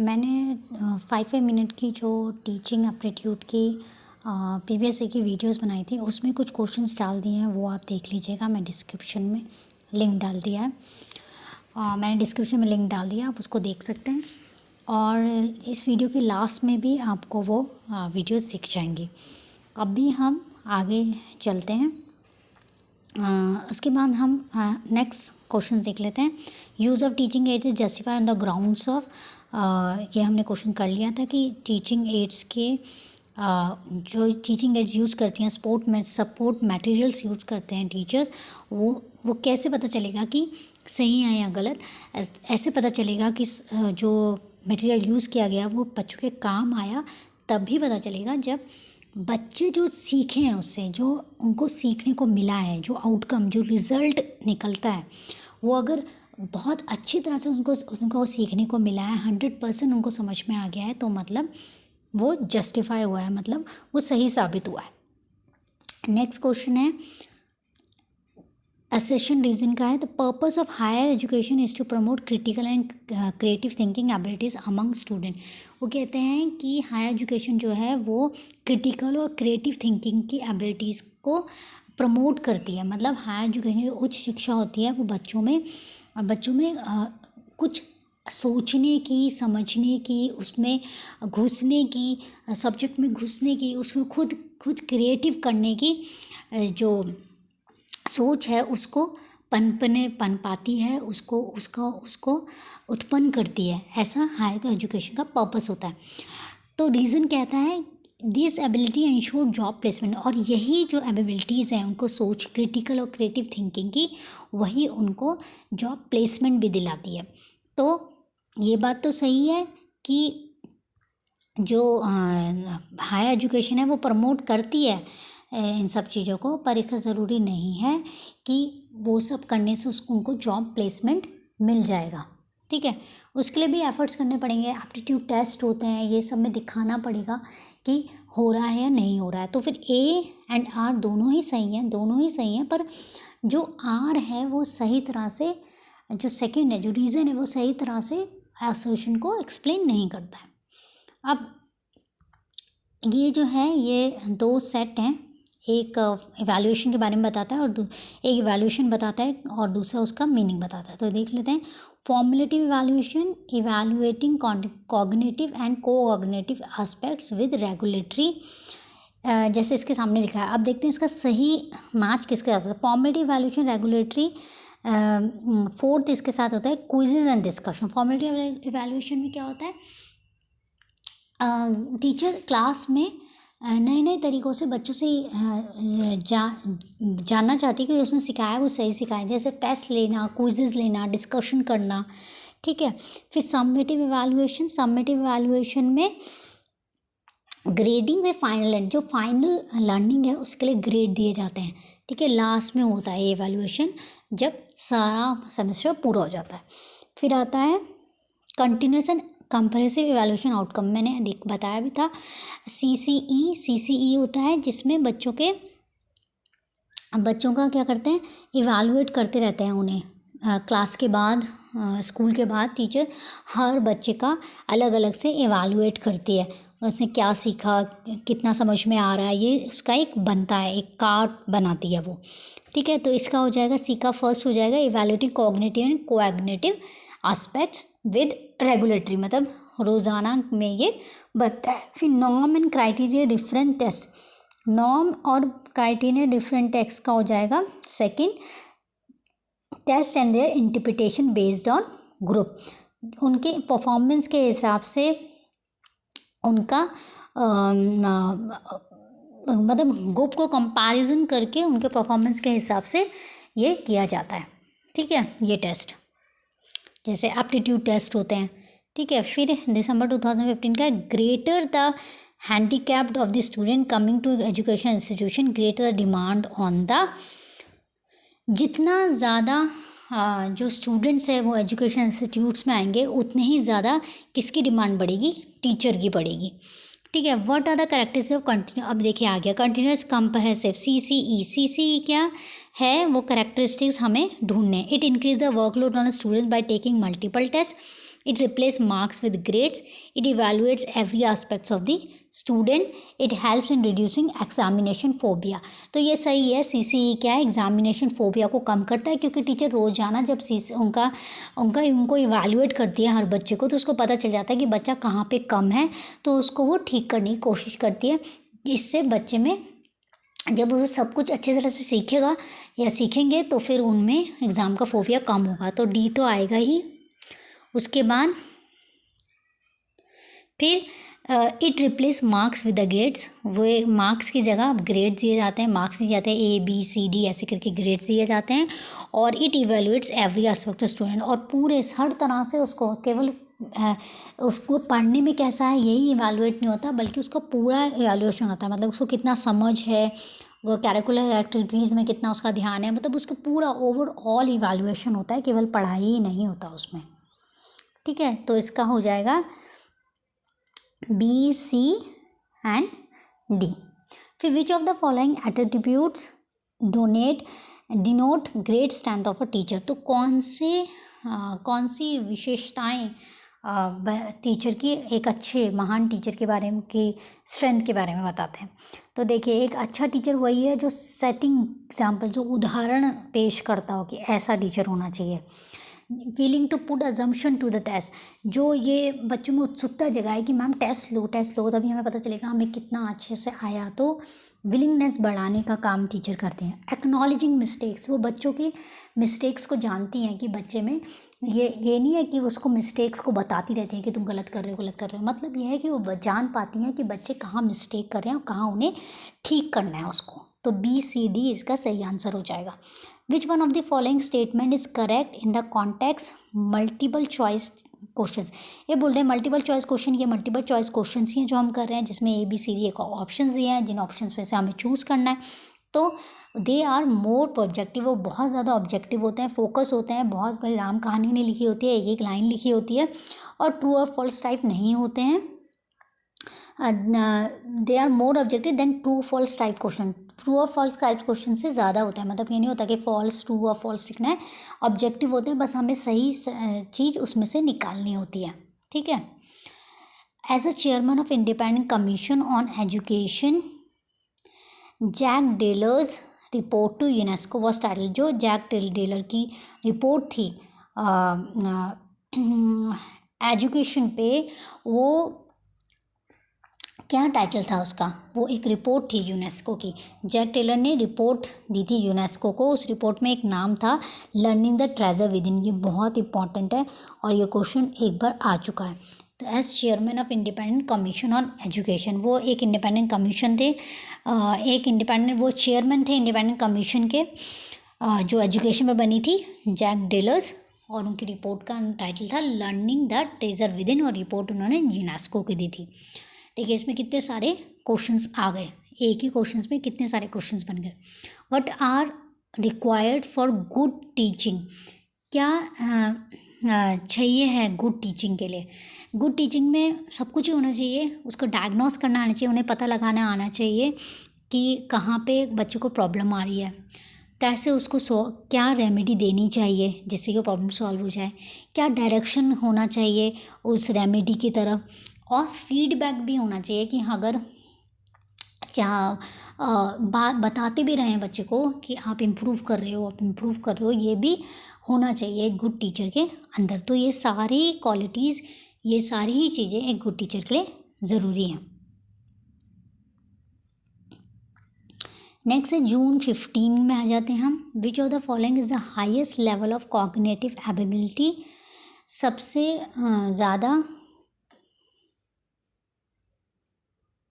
मैंने 5 मिनट की जो टीचिंग एप्टीट्यूड की प्रीवियस की वीडियोस बनाई थी, उसमें कुछ क्वेश्चंस डाल दिए हैं, वो आप देख लीजिएगा। मैं डिस्क्रिप्शन में लिंक डाल दिया है। मैंने डिस्क्रिप्शन में लिंक डाल दिया, आप उसको देख सकते हैं। और इस वीडियो के लास्ट में भी आपको वो वीडियोस दिख जाएंगी। अभी हम आगे चलते हैं। उसके बाद हम नेक्स्ट क्वेश्चन देख लेते हैं। Use of teaching ads is justify on the grounds of, ये हमने क्वेश्चन कर लिया था कि टीचिंग एड्स के जो टीचिंग एड्स यूज़ करती हैं, सपोर्ट मटेरियल्स यूज़ करते हैं टीचर्स, वो कैसे पता चलेगा कि सही है या गलत। ऐसे पता चलेगा कि जो मटेरियल यूज़ किया गया वो बच्चों के काम आया, तभी पता चलेगा जब बच्चे जो सीखे हैं उससे, जो उनको सीखने को मिला है, जो आउटकम, जो रिज़ल्ट निकलता है, वो अगर बहुत अच्छी तरह से उनको सीखने को मिला है, 100% उनको समझ में आ गया है, तो मतलब वो जस्टिफाई हुआ है, मतलब वो सही साबित हुआ है। नेक्स्ट क्वेश्चन है, असर्शन रीजन का है। The purpose of higher education is to promote critical and creative thinking abilities among student. वो कहते हैं कि हायर एजुकेशन जो है वो क्रिटिकल और क्रिएटिव थिंकिंग की एबिलिटीज़ को प्रमोट करती है। मतलब हायर एजुकेशन जो उच्च शिक्षा होती है वो बच्चों में कुछ सोचने की, समझने की, उसमें घुसने की, सब्जेक्ट में घुसने की, उसमें खुद क्रिएटिव करने की जो सोच है उसको पन पाती है, उसको उत्पन्न करती है। ऐसा हायर एजुकेशन का पर्पस होता है। तो रीज़न कहता है this ability ensure job placement, और यही जो एबिलिटीज़ हैं उनको सोच, क्रिटिकल और क्रिएटिव थिंकिंग की, वही उनको जॉब प्लेसमेंट भी दिलाती है। तो ये बात तो सही है कि जो हायर एजुकेशन है वो प्रमोट करती है इन सब चीज़ों को, पर इसका ज़रूरी नहीं है कि वो सब करने से उनको जॉब प्लेसमेंट मिल जाएगा। ठीक है, उसके लिए भी एफर्ट्स करने पड़ेंगे। एप्टीट्यूड टेस्ट होते हैं, ये सब में दिखाना पड़ेगा कि हो रहा है या नहीं हो रहा है। तो फिर ए एंड आर दोनों ही सही हैं, पर जो आर है वो सही तरह से, जो सेकेंड है, जो रीज़न है, वो सही तरह से असर्शन को एक्सप्लेन नहीं करता है। अब ये जो है, ये दो सेट हैं, एक इवैल्यूएशन के बारे में बताता है और एक इवैल्यूएशन बताता है और दूसरा उसका मीनिंग बताता है। तो देख लेते हैं। Formulative evaluation, evaluating cognitive and cognitive aspects with regulatory, जैसे इसके सामने लिखा है। अब देखते हैं इसका सही मैच किसके साथ है। फॉर्मुलेटिव इवैल्यूएशन, रेगुलेटरी, फोर्थ इसके साथ होता है क्विज़ेस एंड डिस्कशन। फॉर्मुलेटिव इवैल्यूएशन में क्या होता है, टीचर क्लास में नए नए तरीक़ों से बच्चों से जानना चाहती है कि उसने सिखाया वो सही सिखाया, जैसे टेस्ट लेना, क्विज़ेस लेना, डिस्कशन करना। ठीक है, फिर सम्मेटिव इवैल्यूएशन में ग्रेडिंग व फाइनल लर्निंग, जो फाइनल लर्निंग है उसके लिए ग्रेड दिए जाते हैं। ठीक है, लास्ट में होता है ये इवैल्यूएशन जब सारा सेमेस्टर पूरा हो जाता है। फिर आता है continuous and comparative evaluation outcome, मैंने बताया भी था। CCE होता है जिसमें बच्चों का क्या करते हैं, इवैल्यूएट करते रहते हैं उन्हें। क्लास के बाद, स्कूल के बाद टीचर हर बच्चे का अलग अलग से इवैल्यूएट करती है, उसने क्या सीखा, कितना समझ में आ रहा है, ये उसका एक बनता है, एक कार्ड बनाती है वो। ठीक है, तो इसका हो जाएगा, सी का फर्स्ट हो जाएगा evaluating cognitive and cognitive aspects with regulatory, मतलब रोज़ाना में ये बनता है। फिर norm and criteria different test, norm और क्राइटेरिया डिफरेंट टेस्ट का हो जाएगा second. Test and their interpretation based on group, उनके परफॉर्मेंस के हिसाब से उनका मतलब ग्रुप को कंपैरिजन करके उनके परफॉर्मेंस के हिसाब से ये किया जाता है। ठीक है, ये टेस्ट जैसे एप्टीट्यूड टेस्ट होते हैं। ठीक है, फिर दिसंबर 2015 का greater the handicapped of the student coming to education institution greater the demand on the, जितना ज़्यादा जो स्टूडेंट्स है वो एजुकेशन इंस्टीट्यूट्स में आएंगे उतने ही ज़्यादा किसकी डिमांड बढ़ेगी, टीचर की बढ़ेगी। ठीक है, what are the characteristics of continue, अब देखिए आ गया कंटिन्यूअस कंपैरेटिव, CCE क्या है, वो कैरेक्टरिस्टिक्स हमें ढूंढने। It increase the workload on students by taking multiple test, It replaces marks with grades. It evaluates every aspects of the student. It helps in reducing examination phobia. तो ये सही है, CCE क्या है, एग्जामिनेशन फोबिया को कम करता है, क्योंकि टीचर रोज़ाना जब उनको इवैल्यूएट करती है हर बच्चे को, तो उसको पता चल जाता है कि बच्चा कहाँ पे कम है, तो उसको वो ठीक करने की कोशिश करती है। इससे बच्चे में जब वो सब कुछ अच्छे तरह से सीखेगा या सीखेंगे तो फिर उनमें एग्ज़ाम का फोबिया कम होगा। तो डी तो आएगा ही। उसके बाद फिर it replace marks with the grades. वो मार्क्स की जगह अब ग्रेड्स दिए जाते हैं, मार्क्स दिए जाते हैं ABCD ऐसे करके ग्रेड्स दिए जाते हैं। और it evaluates every aspect of student, और पूरे हर तरह से उसको केवल उसको पढ़ने में कैसा है यही इवेलुएट नहीं होता, बल्कि उसका पूरा इवेल्यूएशन होता है। मतलब उसको कितना समझ है, वो कैरिकुलर एक्टिविटीज़ में कितना उसका ध्यान है, मतलब उसका पूरा ओवरऑल इवेल्यूएशन होता है, केवल पढ़ाई ही नहीं होता उसमें। ठीक है, तो इसका हो जाएगा B, C एंड D। फिर which of the following attributes denote great strength of a teacher. तो कौन सी विशेषताएं टीचर की, एक अच्छे महान टीचर के बारे में की स्ट्रेंथ के बारे में बताते हैं। तो देखिए, एक अच्छा टीचर वही है जो सेटिंग एग्जाम्पल, जो उदाहरण पेश करता हो कि ऐसा टीचर होना चाहिए। Willing to put assumption to the test, जो ये बच्चों में उत्सुकता जगाए कि मैम टेस्ट लो तभी हमें पता चलेगा हमें कितना अच्छे से आया। तो विलिंगनेस बढ़ाने का काम टीचर करते हैं। एक्नॉलेजिंग मिस्टेक्स, वो बच्चों की मिस्टेक्स को जानती हैं कि बच्चे में ये नहीं है कि उसको मिस्टेक्स को बताती रहती है कि तुम गलत कर रहे हो। मतलब ये है कि वो जान पाती हैं कि बच्चे कहाँ मिस्टेक कर रहे हैं और कहाँ उन्हें ठीक करना है उसको। तो BCD इसका सही आंसर हो जाएगा। Which one of the following statement is correct in the context multiple choice question. ये बोल रहे हैं मल्टीपल चॉइस क्वेश्चन, ये मल्टीपल चॉइस क्वेश्चन ही हैं जो हम कर रहे हैं, जिसमें ABCD एक ऑप्शन दिए हैं, जिन ऑप्शन में से हमें चूज़ करना है। तो दे आर मोर ऑब्जेक्टिव, वो बहुत ज़्यादा ऑब्जेक्टिव होते हैं, फोकस होते हैं, बहुत बड़ी राम कहानी नहीं लिखी होती है, एक लाइन लिखी होती है, और ट्रू और फॉल्स टाइप नहीं होते हैं। They are more objective than true false type question. True और फॉल्स टाइप क्वेश्चन से ज़्यादा होता है, मतलब ये नहीं होता कि फॉल्स ट्रू और फॉल्स लिखना है, ऑब्जेक्टिव होते हैं, बस हमें सही चीज़ उसमें से निकालनी होती है। ठीक है। As a chairman of independent commission on education, Jack Taylor's report to UNESCO was title. जो जैक टेलर की रिपोर्ट थी एजुकेशन पे, वो क्या टाइटल था उसका, वो एक रिपोर्ट थी यूनेस्को की। जैक टेलर ने रिपोर्ट दी थी यूनेस्को को। उस रिपोर्ट में एक नाम था learning the treasure with in. ये बहुत इंपॉर्टेंट है और ये क्वेश्चन एक बार आ चुका है। तो as chairman of independent commission on education, वो एक इंडिपेंडेंट कमीशन थे, वो चेयरमैन थे इंडिपेंडेंट कमीशन के, जो एजुकेशन में बनी थी, जैक टेलर्स। और उनकी रिपोर्ट का टाइटल था learning the treasure with in, और रिपोर्ट उन्होंने यूनेस्को की दी थी। देखिए, इसमें कितने सारे क्वेश्चंस आ गए, एक ही क्वेश्चंस में कितने सारे क्वेश्चंस बन गए। What are required for good teaching, क्या चाहिए है गुड टीचिंग के लिए। गुड टीचिंग में सब कुछ ही होना चाहिए, उसको डायग्नोस करना आना चाहिए, उन्हें पता लगाना आना चाहिए कि कहाँ पे बच्चे को प्रॉब्लम आ रही है, कैसे उसको क्या रेमेडी देनी चाहिए जिससे कि प्रॉब्लम सॉल्व हो जाए, क्या डायरेक्शन होना चाहिए उस रेमेडी की तरफ, और फीडबैक भी होना चाहिए कि अगर क्या बात बताते भी रहें बच्चे को कि आप इम्प्रूव कर रहे हो, ये भी होना चाहिए एक गुड टीचर के अंदर। तो ये सारी क्वालिटीज़, ये सारी ही चीज़ें एक गुड टीचर के लिए ज़रूरी हैं। नेक्स्ट है जून 15 में आ जाते हैं हम। Which of the following is the highest level of cognitive ability. सबसे ज़्यादा